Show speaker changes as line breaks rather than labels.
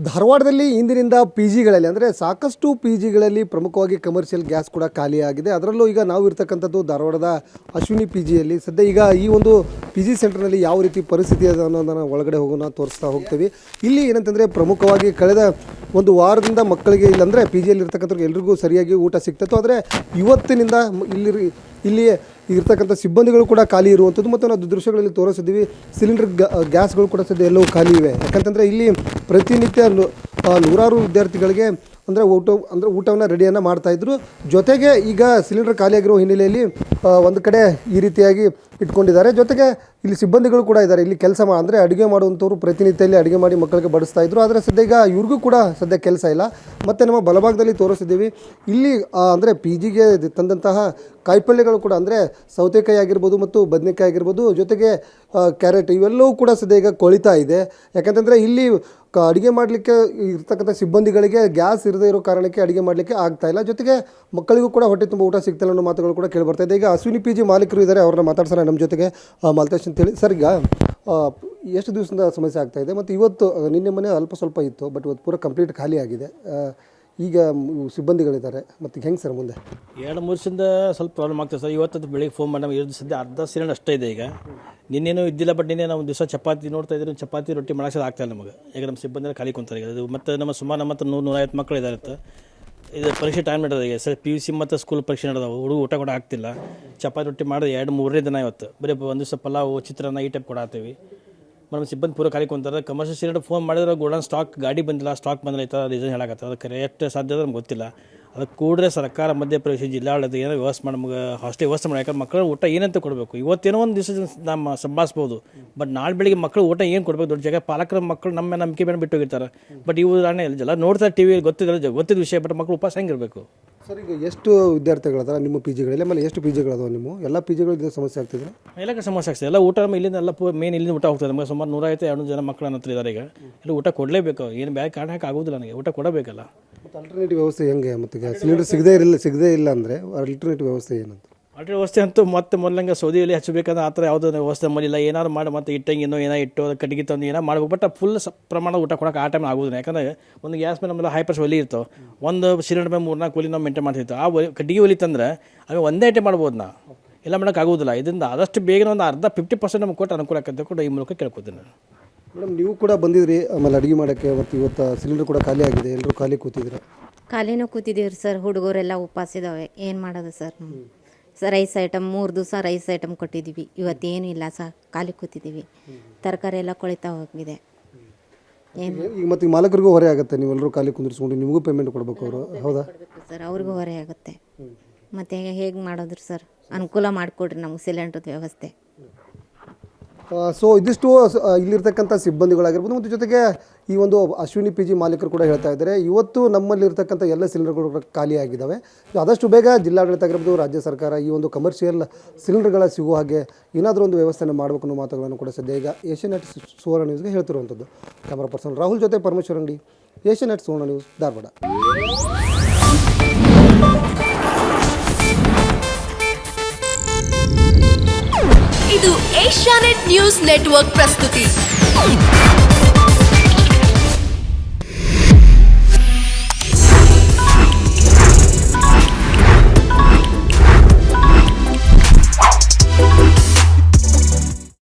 ಧಾರವಾಡದಲ್ಲಿ ಇಂದಿನಿಂದ ಪಿ ಜಿಗಳಲ್ಲಿ ಅಂದರೆ ಸಾಕಷ್ಟು ಪಿ ಜಿಗಳಲ್ಲಿ ಪ್ರಮುಖವಾಗಿ ಕಮರ್ಷಿಯಲ್ ಗ್ಯಾಸ್ ಕೂಡ ಖಾಲಿಯಾಗಿದೆ. ಅದರಲ್ಲೂ ಈಗ ನಾವು ಇರ್ತಕ್ಕಂಥದ್ದು ಧಾರವಾಡದ ಅಶ್ವಿನಿ ಪಿ ಜಿಯಲ್ಲಿ. ಸದ್ಯ ಈಗ ಈ ಒಂದು ಪಿ ಜಿ ಸೆಂಟರ್ನಲ್ಲಿ ಯಾವ ರೀತಿ ಪರಿಸ್ಥಿತಿ ಇದೆ ಅನ್ನೋದನ್ನು ಒಳಗಡೆ ಹೋಗೋಣ ತೋರಿಸ್ತಾ ಹೋಗ್ತೀವಿ. ಇಲ್ಲಿ ಏನಂತಂದರೆ ಪ್ರಮುಖವಾಗಿ ಕಳೆದ ಒಂದು ವಾರದಿಂದ ಮಕ್ಕಳಿಗೆ ಇಲ್ಲಾಂದರೆ ಪಿ ಜಿಯಲ್ಲಿ ಇರ್ತಕ್ಕಂಥವ್ರಿಗೆ ಎಲ್ರಿಗೂ ಸರಿಯಾಗಿ ಊಟ ಸಿಗ್ತಿತ್ತು. ಆದರೆ ಇವತ್ತಿನಿಂದ ಇಲ್ಲಿ ಇರ್ತಕ್ಕಂಥ ಸಿಬ್ಬಂದಿಗಳು ಕೂಡ ಖಾಲಿ ಇರುವಂಥದ್ದು ಮತ್ತು ನಾವು ದೃಶ್ಯಗಳಲ್ಲಿ ತೋರಿಸಿದ್ದೀವಿ. ಸಿಲಿಂಡರ್ ಗ್ಯಾಸ್ಗಳು ಕೂಡ ಸದ್ಯ ಎಲ್ಲವೂ ಖಾಲಿ ಇವೆ. ಯಾಕಂತಂದರೆ ಇಲ್ಲಿ ಪ್ರತಿನಿತ್ಯ ನೂರಾರು ವಿದ್ಯಾರ್ಥಿಗಳಿಗೆ ಊಟವನ್ನು ರೆಡಿಯನ್ನು ಮಾಡ್ತಾಯಿದ್ರು. ಜೊತೆಗೆ ಈಗ ಸಿಲಿಂಡರ್ ಖಾಲಿಯಾಗಿರೋ ಹಿನ್ನೆಲೆಯಲ್ಲಿ ಒಂದು ಕಡೆ ಈ ರೀತಿಯಾಗಿ ಇಟ್ಕೊಂಡಿದ್ದಾರೆ. ಜೊತೆಗೆ ಇಲ್ಲಿ ಸಿಬ್ಬಂದಿಗಳು ಕೂಡ ಇದ್ದಾರೆ. ಇಲ್ಲಿ ಕೆಲಸ ಅಡುಗೆ ಮಾಡುವಂಥವ್ರು ಪ್ರತಿನಿತ್ಯ ಇಲ್ಲಿ ಅಡುಗೆ ಮಾಡಿ ಮಕ್ಕಳಿಗೆ ಬಡಿಸ್ತಾ ಇದ್ರು. ಆದರೆ ಸದ್ಯ ಈಗ ಇವ್ರಿಗೂ ಕೂಡ ಸದ್ಯ ಕೆಲಸ ಇಲ್ಲ. ಮತ್ತು ನಮ್ಮ ಬಲಭಾಗದಲ್ಲಿ ತೋರಿಸಿದ್ದೀವಿ. ಇಲ್ಲಿ ಅಂದರೆ ಪಿ ಜಿಗೆ ತಂದಂತಹ ಕಾಯಿಪಲ್ಯಗಳು ಕೂಡ ಅಂದರೆ ಸೌತೆಕಾಯಿ ಆಗಿರ್ಬೋದು ಮತ್ತು ಬದನೆಕಾಯಿ ಆಗಿರ್ಬೋದು, ಜೊತೆಗೆ ಕ್ಯಾರೆಟ್, ಇವೆಲ್ಲವೂ ಕೂಡ ಸದ್ಯ ಈಗ ಕೊಳಿತಾ ಇದೆ. ಯಾಕಂತಂದರೆ ಇಲ್ಲಿ ಅಡುಗೆ ಮಾಡಲಿಕ್ಕೆ ಇರ್ತಕ್ಕಂಥ ಸಿಬ್ಬಂದಿಗಳಿಗೆ ಗ್ಯಾಸ್ ಇರದೇ ಇರೋ ಕಾರಣಕ್ಕೆ ಅಡುಗೆ ಮಾಡಲಿಕ್ಕೆ ಆಗ್ತಾಯಿಲ್ಲ. ಜೊತೆಗೆ ಮಕ್ಕಳಿಗೂ ಕೂಡ ಹೊಟ್ಟೆ ತುಂಬ ಊಟ ಸಿಗ್ತಾಯಿಲ್ಲ ಅನ್ನೋ ಮಾತುಗಳು ಕೂಡ ಕೇಳಿಬರ್ತಾ ಇದೆ. ಈಗ ಅಶ್ವಿನಿ ಪಿ ಜಿ ಮಾಲೀಕರು ಇದ್ದಾರೆ, ಅವ್ರನ್ನ ಮಾತಾಡ್ಸೋಣ ನಮ್ಮ ಜೊತೆಗೆ. ಮಾಲ್ತೇಶ್ ಅಂತೇಳಿ ಸರ್, ಈಗ ಎಷ್ಟು ದಿವಸದಿಂದ ಸಮಸ್ಯೆ ಆಗ್ತಾಯಿದೆ ಮತ್ತು ಇವತ್ತು ನಿನ್ನೆ ಮನೆ ಅಲ್ಪ ಸ್ವಲ್ಪ ಇತ್ತು, ಬಟ್ ಇವತ್ತು ಪೂರ ಕಂಪ್ಲೀಟ್ ಖಾಲಿ ಆಗಿದೆ. ಈಗ ಸಿಬ್ಬಂದಿಗಳಿದ್ದಾರೆ ಮತ್ತು ಹೆಂಗೆ ಸರ್ ಮುಂದೆ?
2-3 ದಿವಸದಿಂದ ಸ್ವಲ್ಪ ಪ್ರಾಬ್ಲಮ್ ಆಗ್ತದೆ ಸರ್. ಇವತ್ತು ಬೆಳಿಗ್ಗೆ ಫೋನ್ ಮಾಡಿ ನಮಗೆ ಸದ್ಯ ಅರ್ಧ ಸಿಲಿಂಡರ್ ಅಷ್ಟೇ ಇದೆ. ಈಗ ನಿನ್ನೇನು ಇದ್ದಿಲ್ಲ, ಬಟ್ ನಿನ್ನೆ ನಾವು ದಿವಸ ಚಪಾತಿ ನೋಡ್ತಾ ಇದ್ದೀವಿ, ಚಪಾತಿ ರೊಟ್ಟಿ ಮಾಡೋಕ್ಕೆ ಆಗ್ತಾಯಿಲ್ಲ ನಮಗೆ. ಈಗ ನಮ್ಮ ಸಿಬ್ಬಂದಿ ಖಾಲಿ ಕುಂತಾರೆ. ಈಗ ಅದು ಮತ್ತು ನಮ್ಮ ಸುಮಾರು 100-150 ಮಕ್ಕಳು ಇದ್ದಾರೆ. ಇದು ಪರೀಕ್ಷೆ ಟೈಮ್ ನಡೆದ ಈಗ ಸರ್, ಪಿ ಯು ಸಿ ಮತ್ತು ಸ್ಕೂಲ್ ಪರೀಕ್ಷೆ ನಡೆದವು. ಹುಡುಗ ಊಟ ಕೂಡ ಆಗ್ತಿಲ್ಲ. ಚಪಾತಿ ರೊಟ್ಟಿ ಮಾಡೋದು 2-3 ದಿನ ಇವತ್ತು. ಬರೀ ಒಂದು ದಿವಸ ಪಲಾವು, ಚಿತ್ರಾನ್ನ ಈ ಟೈಪ್ ಕೊಡಾತೀವಿ. ನಮ್ಮ ಸಿಬ್ಬಂದಿ ಪೂರ ಖಾಲಿ ಕುಂತಾರೆ. ಕಮರ್ಷಿಯಲ್ ಸಿಲಿಂಡರ್ ಫೋನ್ ಮಾಡಿದ್ರೆ ಗೋಡನ್ ಸ್ಟಾಕ್ ಗಾಡಿ ಬಂದಿಲ್ಲ, ಸ್ಟಾಕ್ ಬಂದಿಲ್ಲ, ರೀಸನ್ ಹೇಳಕತ್ತೆ. ಅದಕ್ಕೆ ಎಷ್ಟು ಸಾಧ್ಯ ನಮ್ಗೆ ಗೊತ್ತಿಲ್ಲ. ಅದಕ್ಕೆ ಕೂಡಲೇ ಸರ್ಕಾರ ಮಧ್ಯಪ್ರದೇಶ ಜಿಲ್ಲಾಡಳಿತ ಏನೋ ವ್ಯವಸ್ಥೆ ಮಾಡಿ ನಮಗೆ ಹಾಸ್ಟೆಲ್ ವ್ಯವಸ್ಥೆ ಮಾಡಿ. ಯಾಕಂದ್ರೆ ಮಕ್ಕಳು ಊಟ ಏನಂತ ಕೊಡಬೇಕು. ಇವತ್ತೇನೋ ಒಂದು ದಿವಸ ನಮ್ಮ ಸಂಭಾಳಿಸ್ಬೋದು, ಬಟ್ ನಾಳೆ ಬೆಳಿಗ್ಗೆ ಮಕ್ಕಳು ಊಟ ಏನು ಕೊಡಬೇಕು? ದೊಡ್ಡ ಜಾಗ ಪಾಲಕರ ಮಕ್ಕಳು ನಮ್ಮ ನಂಬಿಕೆ ಮೇಲೆ ಬಿಟ್ಟು ಹೋಗಿರ್ತಾರೆ. ಬಟ್ ಇವು ಎಲ್ಲ ನೋಡ್ತಾರೆ ಟಿ ವಿ, ಗೊತ್ತಿದ್ದ ವಿಷಯ, ಬಟ್ ಮಕ್ಕಳು ಉಪವಾಸ ಹೆಂಗಿರಬೇಕು
ಸರ್? ಈಗ ಎಷ್ಟು ವಿದ್ಯಾರ್ಥಿಗಳದಾರ ನಿಮ್ಮ ಪಿ ಜಿಗಳಲ್ಲಿ? ಆಮೇಲೆ ಎಷ್ಟು ಪಿ ಜಿಗಳದಾವ ನಿಮ್ಮ ಎಲ್ಲ ಪಿ ಜಿಗಳಿಗೆ ಸಮಸ್ಯೆ ಆಗ್ತಿದೆ?
ಎಲ್ಲ ಸಮಸ್ಯೆ ಆಗ್ತದೆ. ಎಲ್ಲ ಊಟ ಇಲ್ಲಿಂದ ಎಲ್ಲ ಮೇನ್ ಇಲ್ಲಿಂದ ಊಟ ಹೋಗ್ತದೆ. ನಮಗೆ ಸುಮಾರು 150-200 ಜನ ಮಕ್ಕಳು ಅನ್ನತ್ರ ಇದ್ದಾರೆ. ಈಗ ಎಲ್ಲ ಊಟ ಕೊಡಲೇಬೇಕು. ಏನು ಬ್ಯಾಗ್ ಕಾರಣ ಹಾಕಿ ಆಗೋದಿಲ್ಲ, ನನಗೆ ಊಟ ಕೊಡಬೇಕಲ್ಲ.
ಮತ್ತು ಅಲ್ಟರ್ನೇಟಿವ್ ವ್ಯವಸ್ಥೆ ಹೆಂಗೆ? ಮತ್ತು ಸಿಲಿಂಡರ್ ಸಿಗದೇ ಇಲ್ಲ ಅಂದರೆ ಅಲ್ಟರ್ನೇಟಿವ್ ವ್ಯವಸ್ಥೆ ಏನಂತ?
ಅಲ್ಟರ್ ವ್ಯವಸ್ಥೆ ಅಂತೂ ಮತ್ತೆ ಮೊದಲಂಗೆ ಸೌದಿಯಲ್ಲಿ ಹಚ್ಚಬೇಕಂದ್ರೆ ಆ ಥರ ಯಾವುದೋ ವ್ಯವಸ್ಥೆ ಮಾಡಿಲ್ಲ. ಏನಾದ್ರು ಮಾಡಿ ಮತ್ತೆ ಇಟ್ಟಂಗಿನೋ ಏನೋ ಇಟ್ಟು ಕಟ್ಟಿಗೆ ತಂದು ಏನೋ ಮಾಡಬೇಕು. ಬಟ್ ಫುಲ್ ಪ್ರಮಾಣ ಊಟ ಕೊಡೋಕೆ ಆ ಟೈಮ್ ಆಗೋದಿಲ್ಲ. ಯಾಕಂದರೆ ಒಂದು ಗ್ಯಾಸ್ ಮೇಲೆ ನಮ್ಮೆಲ್ಲ ಹೈ ಪ್ರೆಷರ್ ಒಲಿ ಇರ್ತಾವೆ. ಒಂದು ಸಿಲಿಂಡರ್ ಮೇಲೆ 3-4 ಒಲಿ ನಾವು ಮೇಂಟೈನ್ ಮಾಡ್ತಿತ್ತು. ಆ ಕಟ್ಟಿಗೆ ಒಲಿ ತಂದರೆ ಆಗ ಒಂದೇ ಐಟಮ್ ಮಾಡ್ಬೋದು. ನಾ ಎಲ್ಲ ಮಾಡೋಕೆ ಆಗೋದಿಲ್ಲ. ಇದರಿಂದ ಆದಷ್ಟು ಬೇಗ ಒಂದು 40% ನಮ್ಗೆ ಕೊಟ್ಟು ಅನುಕೂಲ ಆಗುತ್ತೆ ಕೂಡ ಈ ಮೂಲಕ ಕೇಳ್ಕೊತೀನಿ ನಾನು.
ಮೇಡಮ್, ನೀವು ಕೂಡ ಬಂದಿದ್ರಿ ಆಮೇಲೆ ಅಡುಗೆ ಮಾಡೋಕ್ಕೆ. ಮತ್ತು ಇವತ್ತು ಸಿಲಿಂಡರ್ ಕೂಡ ಖಾಲಿ ಆಗಿದೆ, ಎಲ್ಲರೂ ಖಾಲಿ ಕೂತಿದ್ರು.
ಖಾಲಿನೂ ಕೂತಿದ್ದೀವಿ ಸರ್. ಹುಡುಗರೆಲ್ಲ ಉಪವಾಸಿದ್ದಾವೆ. ಏನು ಮಾಡೋದು ಸರ್? ರೈಸ್ ಐಟಮ್ 3 ದಿವಸ ರೈಸ್ ಐಟಮ್ ಕೊಟ್ಟಿದ್ದೀವಿ. ಇವತ್ತೇನು ಇಲ್ಲ ಸರ್, ಖಾಲಿ ಕೂತಿದ್ದೀವಿ. ತರಕಾರಿ ಎಲ್ಲ ಕೊಳಿತಾ ಹೋಗಿದೆ.
ಏನು ಈಗ ಮತ್ತು ಈ ಮಾಲಕರಿಗೂ ಹೊರೆ ಆಗುತ್ತೆ. ನೀವೆಲ್ಲರೂ ಖಾಲಿ ಕುಂದಿರಿಸ್ಕೊಂಡು ನಿಮಗೂ ಪೇಮೆಂಟ್ ಕೊಡಬೇಕು ಅವರು, ಹೌದಾ
ಸರ್? ಅವ್ರಿಗೂ ಹೊರೆ ಆಗುತ್ತೆ. ಮತ್ತು ಹೇಗೆ ಮಾಡೋದ್ರು ಸರ್? ಅನುಕೂಲ ಮಾಡಿಕೊಡ್ರಿ ನಮ್ಗೆ ಸಿಲಿಂಡ್ರದ ವ್ಯವಸ್ಥೆ.
ಸೊ ಇದಿಷ್ಟು ಇಲ್ಲಿರ್ತಕ್ಕಂಥ ಸಿಬ್ಬಂದಿಗಳಾಗಿರ್ಬೋದು ಮತ್ತು ಜೊತೆಗೆ ಈ ಒಂದು ಅಶ್ವಿನಿ ಪಿ ಜಿ ಮಾಲೀಕರು ಕೂಡ ಹೇಳ್ತಾ ಇದ್ದಾರೆ, ಇವತ್ತು ನಮ್ಮಲ್ಲಿರ್ತಕ್ಕಂಥ ಎಲ್ಲ ಸಿಲಿಂಡರ್ಗಳು ಖಾಲಿಯಾಗಿದ್ದಾವೆ. ಆದಷ್ಟು ಬೇಗ ಜಿಲ್ಲಾಡಳಿತ ಆಗಿರ್ಬೋದು, ರಾಜ್ಯ ಸರ್ಕಾರ ಈ ಒಂದು ಕಮರ್ಷಿಯಲ್ ಸಿಲಿಂಡರ್ಗಳ ಸಿಗುವ ಹಾಗೆ ಏನಾದರೂ ಒಂದು ವ್ಯವಸ್ಥೆಯನ್ನು ಮಾಡಬೇಕು ಅನ್ನೋ ಮಾತುಗಳನ್ನು ಕೂಡ ಸದ್ಯ ಈಗ ಏಷ್ಯಾನೆಟ್ ಸುವರ್ಣ ನ್ಯೂಸ್ಗೆ ಹೇಳ್ತಿರುವಂಥದ್ದು. ಕ್ಯಾಮರಾ ಪರ್ಸನ್ ರಾಹುಲ್ ಜೊತೆ ಪರಮೇಶ್ವರ್ ಅಂಗಡಿ, ಏಷ್ಯಾನೆಟ್ ಸುವರ್ಣ ನ್ಯೂಸ್, ಧಾರವಾಡ.
ಇದು ಏಷ್ಯಾನೆಟ್ ನ್ಯೂಸ್ ನೆಟ್ವರ್ಕ್ ಪ್ರಸ್ತುತಿ.